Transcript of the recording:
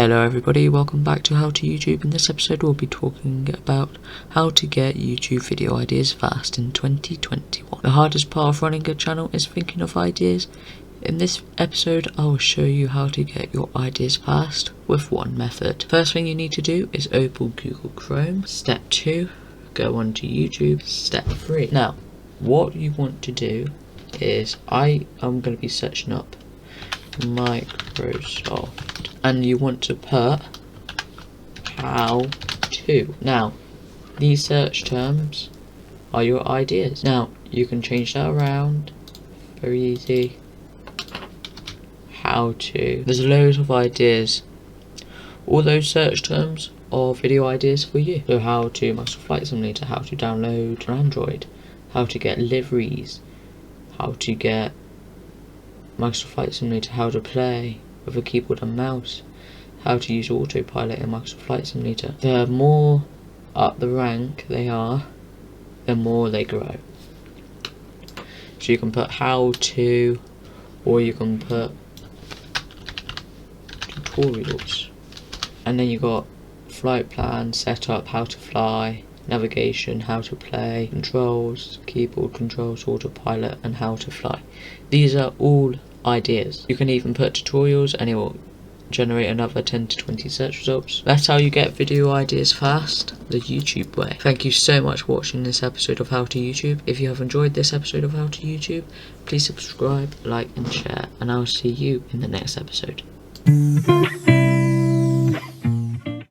Hello everybody, welcome back to How to YouTube. In this episode we'll be talking about how to get YouTube video ideas fast in 2021. The hardest part of running a channel is thinking of ideas. In this episode I will show you how to get your ideas fast with one method. First thing you need to do is open Google Chrome. Step 2, go onto YouTube. Step 3. Now what you want to do is I am going to be searching up Microsoft, and you want to put how to. Now these search terms are your ideas. Now you can change that around, very easy. How to, there's loads of ideas. All those search terms are video ideas for you. So how to Microsoft Flight Simulator, how to download for Android, how to get liveries, how to get Microsoft Flight Simulator, how to play with a keyboard and mouse, how to use autopilot in Microsoft Flight Simulator. The more up the rank they are, the more they grow. So you can put how to, or you can put tutorials, and then you got flight plan, setup, how to fly, navigation, how to play, controls, keyboard controls, autopilot, and how to fly. These are all ideas. You can even put tutorials and it will generate another 10 to 20 search results. That's how you get video ideas fast, the YouTube way. Thank you so much for watching this episode of How to YouTube. If you have enjoyed this episode of How to YouTube, please subscribe, like and share, and I'll see you in the next episode.